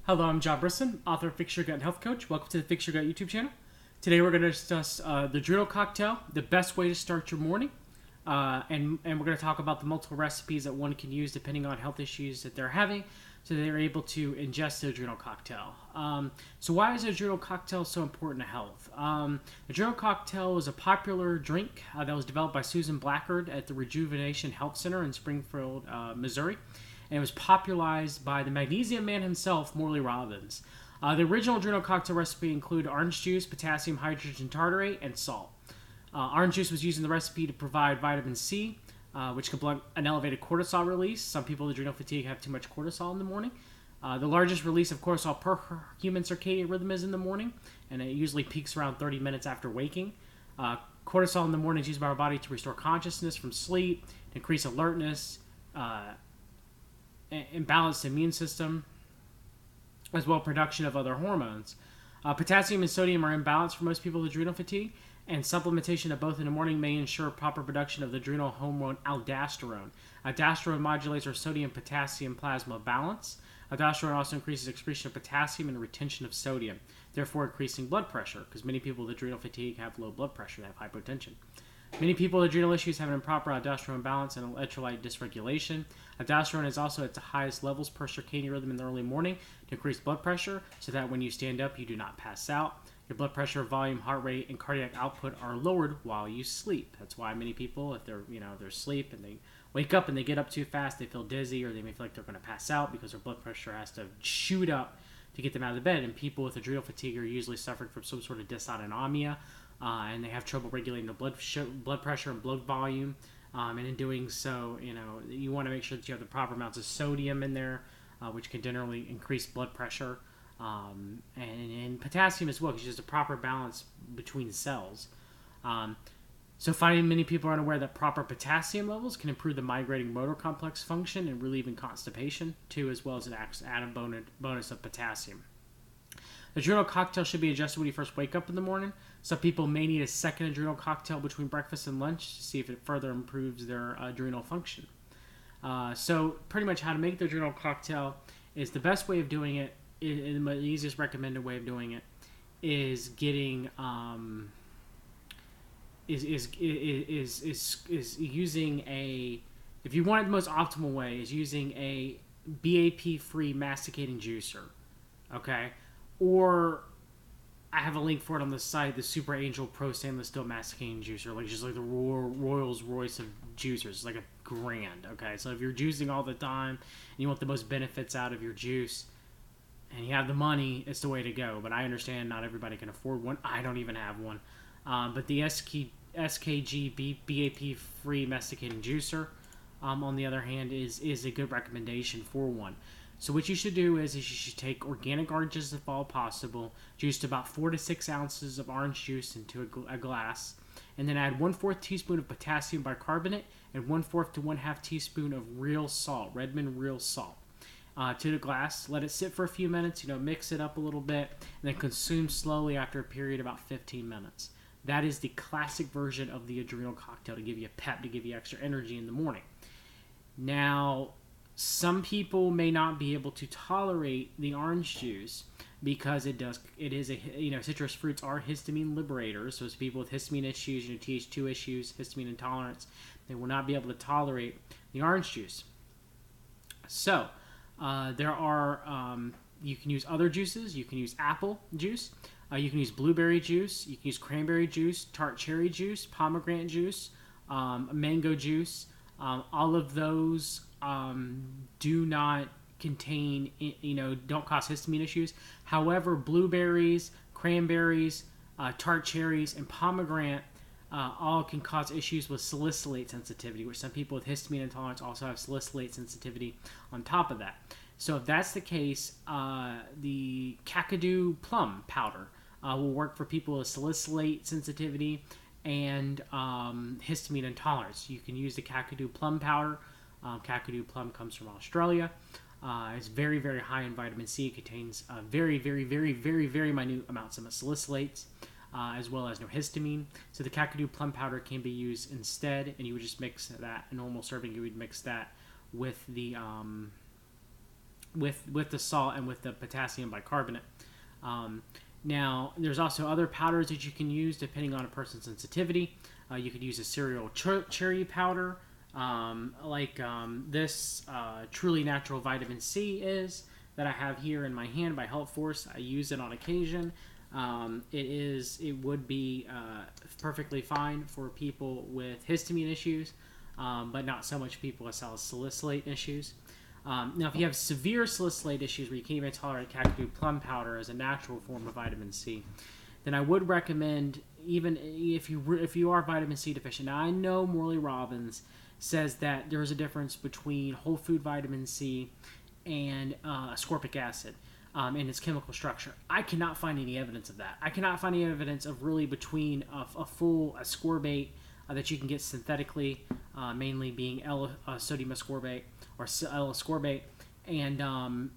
Hello, I'm John Brisson, author of Fix Your Gut and Health Coach. Welcome to the Fix Your Gut YouTube channel. Today we're going to discuss the Adrenal Cocktail, the best way to start your morning. And we're going to talk about the multiple recipes that one can use depending on health issues that they're having, so they're able to ingest the Adrenal Cocktail. So why is the Adrenal Cocktail so important to health? The Adrenal Cocktail is a popular drink that was developed by Susan Blackard at the Rejuvenation Health Center in Springfield, Missouri. And it was popularized by the Magnesium Man himself, Morley Robbins. The original Adrenal Cocktail recipe included orange juice, potassium hydrogen tartarate, and salt. Orange juice was used in the recipe to provide vitamin C, which can block an elevated cortisol release. Some people with adrenal fatigue have too much cortisol in the morning. The largest release of cortisol per human circadian rhythm is in the morning, and it usually peaks around 30 minutes after waking. Cortisol in the morning is used by our body to restore consciousness from sleep, to increase alertness, imbalanced immune system, as well as production of other hormones. Potassium and sodium are imbalanced for most people with adrenal fatigue, and supplementation of both in the morning may ensure proper production of the adrenal hormone aldosterone. Aldosterone modulates our sodium-potassium plasma balance. Aldosterone also increases excretion of potassium and retention of sodium, therefore increasing blood pressure, because many people with adrenal fatigue have low blood pressure, they have hypotension. Many people with adrenal issues have an improper aldosterone balance and electrolyte dysregulation. Aldosterone is also at the highest levels per circadian rhythm in the early morning to increase blood pressure, so that when you stand up, you do not pass out. Your blood pressure, volume, heart rate, and cardiac output are lowered while you sleep. That's why many people, if they're asleep and they wake up and they get up too fast, they feel dizzy, or they may feel like they're going to pass out because their blood pressure has to shoot up to get them out of the bed. And people with adrenal fatigue are usually suffering from some sort of dysautonomia. And they have trouble regulating the blood pressure and blood volume. And in doing so, you want to make sure that you have the proper amounts of sodium in there, which can generally increase blood pressure. And potassium as well, because there's a proper balance between cells. So finding many people are unaware that proper potassium levels can improve the migrating motor complex function and relieving constipation, too, as well as an added bonus of potassium. The adrenal cocktail should be adjusted when you first wake up in the morning. Some people may need a second adrenal cocktail between breakfast and lunch to see if it further improves their adrenal function. So pretty much how to make the adrenal cocktail is the best way of doing it, and the easiest recommended way of doing it is getting is using a, if you want it the most optimal way, is using a BAP-free masticating juicer. Okay? Or I have a link for it on the site, the Super Angel Pro Stainless Steel Masticating Juicer, just like the Rolls Royce of juicers. It's like $1,000, okay? So if you're juicing all the time and you want the most benefits out of your juice and you have the money, it's the way to go. But I understand not everybody can afford one. I don't even have one. But the SKG BAP-free masticating juicer, on the other hand, is a good recommendation for one. So what you should do is you should take organic oranges if all possible, juice about 4 to 6 ounces of orange juice into a glass, and then add 1/4 teaspoon of potassium bicarbonate and 1/4 to 1/2 teaspoon of real salt, Redmond real salt, to the glass. Let it sit for a few minutes, mix it up a little bit, and then consume slowly after a period of about 15 minutes. That is the classic version of the adrenal cocktail to give you a pep, to give you extra energy in the morning. Now, some people may not be able to tolerate the orange juice because citrus fruits are histamine liberators. So it's people with histamine issues, Th2 issues, histamine intolerance, they will not be able to tolerate the orange juice. So there are, you can use other juices. You can use apple juice. You can use blueberry juice. You can use cranberry juice, tart cherry juice, pomegranate juice, mango juice. All of those do not contain, don't cause histamine issues. However, blueberries, cranberries, tart cherries, and pomegranate all can cause issues with salicylate sensitivity, which some people with histamine intolerance also have salicylate sensitivity on top of that. So if that's the case, the Kakadu plum powder will work for people with salicylate sensitivity and histamine intolerance. You can use the Kakadu plum powder. Kakadu plum comes from Australia. It's very, very high in vitamin C. It contains very, very, very, very, very minute amounts of salicylates, as well as no histamine. So the Kakadu plum powder can be used instead, and you would just mix that, a normal serving, you would mix that with the with the salt and with the potassium bicarbonate. Now, there's also other powders that you can use depending on a person's sensitivity. You could use a cereal cherry powder, this Truly Natural Vitamin C is, that I have here in my hand by Health Force. I use it on occasion. It would be perfectly fine for people with histamine issues, but not so much people with salicylate issues. Now, if you have severe salicylate issues where you can't even tolerate Kakadu plum powder as a natural form of vitamin C, then I would recommend, even if you are vitamin C deficient. Now, I know Morley Robbins says that there is a difference between whole food vitamin C and ascorbic acid in its chemical structure. I cannot find any evidence of that. I cannot find any evidence of really between a full ascorbate that you can get synthetically, mainly being sodium ascorbate or L-ascorbate, and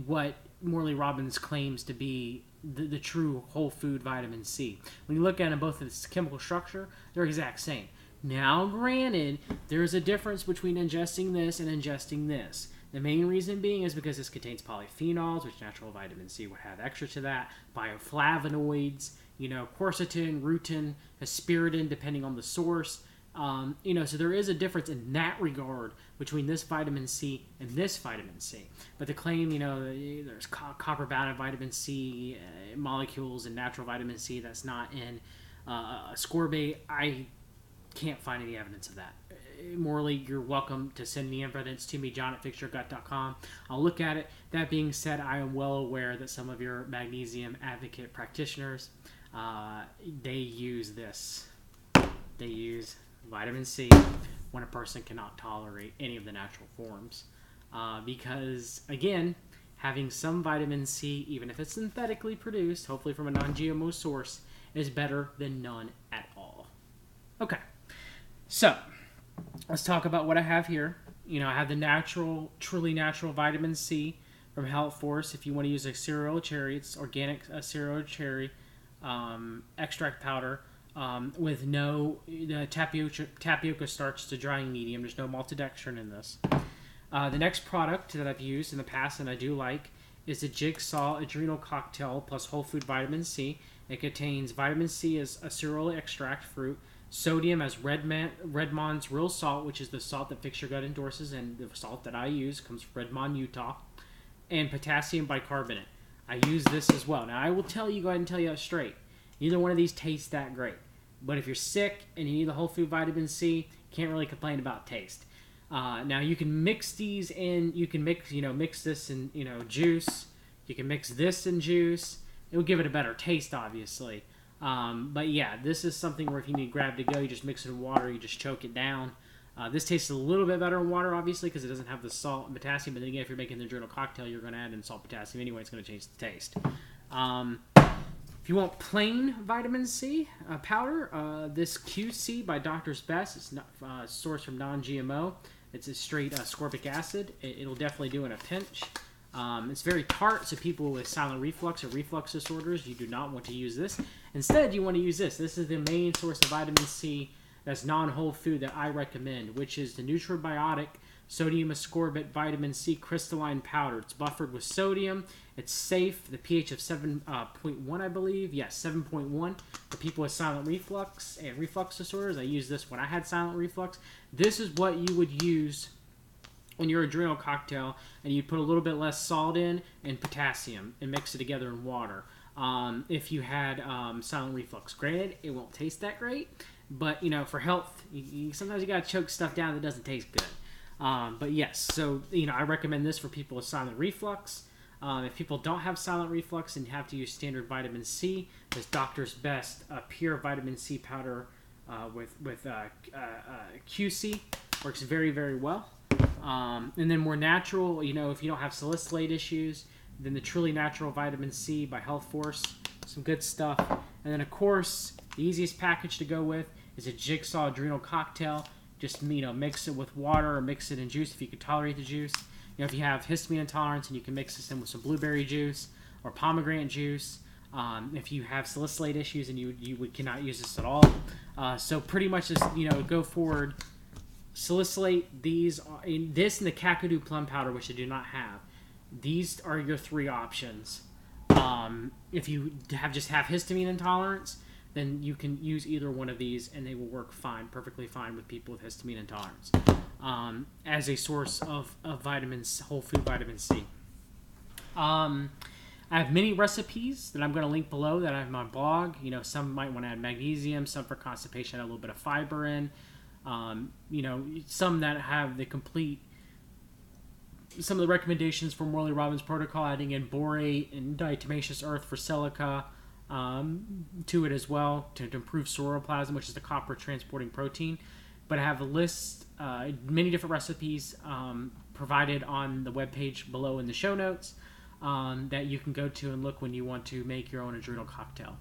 what Morley Robbins claims to be the true whole food vitamin C. When you look at them both in its chemical structure, they're exact same. Now, granted, there's a difference between ingesting this and ingesting this. The main reason being is because this contains polyphenols, which natural vitamin C would have extra to that, bioflavonoids, quercetin, rutin, hesperidin, depending on the source. So there is a difference in that regard between this vitamin C and this vitamin C. But the claim, there's copper-bound vitamin C molecules and natural vitamin C that's not in ascorbate, I can't find any evidence of that. Morley, you're welcome to send me evidence to me, john@fixyourgut.com. I'll look at it. That being said, I am well aware that some of your magnesium advocate practitioners, they use this. They use vitamin C when a person cannot tolerate any of the natural forms. Because, again, having some vitamin C, even if it's synthetically produced, hopefully from a non-GMO source, is better than none at all. Okay, so let's talk about what I have here. I have the truly natural vitamin C from Health Force. If you want to use a cereal cherry, it's organic cereal cherry extract powder with no tapioca starch. It's a drying medium. There's no maltodextrin in this. The next product that I've used in the past and I do like is the Jigsaw Adrenal Cocktail plus whole food vitamin C. It contains vitamin C as a cereal extract fruit, sodium as Redmond's real salt, which is the salt that Fix Your Gut endorses, and the salt that I use comes from Redmond, Utah, and potassium bicarbonate. I use this as well. Now, I will go ahead and tell you straight. Neither one of these tastes that great. But if you're sick and you need the whole food vitamin C, can't really complain about taste. Now, you can mix these in. You can mix this in, juice. You can mix this in juice. It will give it a better taste, obviously. But yeah, this is something where if you need grab to go, you just mix it in water, you just choke it down. This tastes a little bit better in water, obviously, because it doesn't have the salt and potassium. But then again, if you're making the adrenal cocktail, you're going to add in salt potassium anyway. It's going to change the taste. If you want plain vitamin C powder, this QC by Doctor's Best. It's not sourced from non-GMO. It's a straight ascorbic acid. It'll definitely do in a pinch. It's very tart, so people with silent reflux or reflux disorders, you do not want to use this. Instead, you want to use this. This is the main source of vitamin C that's non-whole food that I recommend, which is the Nutribiotic Sodium Ascorbate Vitamin C Crystalline Powder. It's buffered with sodium. It's safe. The pH of 7.1, I believe. Yes, 7.1. For people with silent reflux and reflux disorders, I used this when I had silent reflux. This is what you would use in your adrenal cocktail, and you put a little bit less salt in and potassium and mix it together in water. If you had silent reflux, granted, it won't taste that great, but for health, sometimes you gotta choke stuff down that doesn't taste good. But yes, so I recommend this for people with silent reflux. If people don't have silent reflux and have to use standard vitamin C, this Doctor's Best pure vitamin C powder with QC works very, very well. And then more natural, if you don't have salicylate issues, then the Truly Natural Vitamin C by Health Force, some good stuff. And then, of course, the easiest package to go with is a Jigsaw Adrenal Cocktail. Just, mix it with water or mix it in juice if you can tolerate the juice. If you have histamine intolerance, and you can mix this in with some blueberry juice or pomegranate juice. If you have salicylate issues and you cannot use this at all. So pretty much just, go forward. Salicylate this and the Kakadu plum powder, which I do not have. These are your three options. If you just have histamine intolerance, then you can use either one of these, and they will work fine, perfectly fine with people with histamine intolerance, as a source of vitamins, whole food vitamin C. I have many recipes that I'm going to link below that I have on my blog. You know, some might want to add magnesium, some for constipation, add a little bit of fiber in. You know, some that have the complete, some of the recommendations from Morley Robbins protocol, adding in borate and diatomaceous earth for silica to it as well to improve sauroplasm, which is the copper transporting protein. But I have a list, many different recipes provided on the webpage below in the show notes that you can go to and look when you want to make your own adrenal cocktail.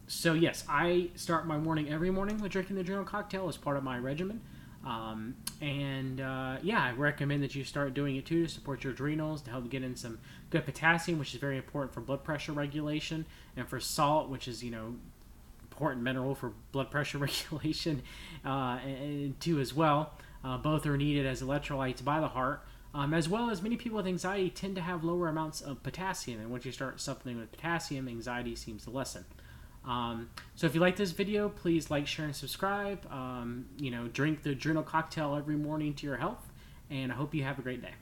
So yes, I start my morning every morning with drinking the adrenal cocktail as part of my regimen. Yeah, I recommend that you start doing it too to support your adrenals, to help get in some good potassium, which is very important for blood pressure regulation, and for salt, which is, you know, important mineral for blood pressure regulation, and too as well. Both are needed as electrolytes by the heart, as well as many people with anxiety tend to have lower amounts of potassium, and once you start supplementing with potassium, anxiety seems to lessen. So if you like this video, please like, share, and subscribe. You know, drink the adrenal cocktail every morning to your health, and I hope you have a great day.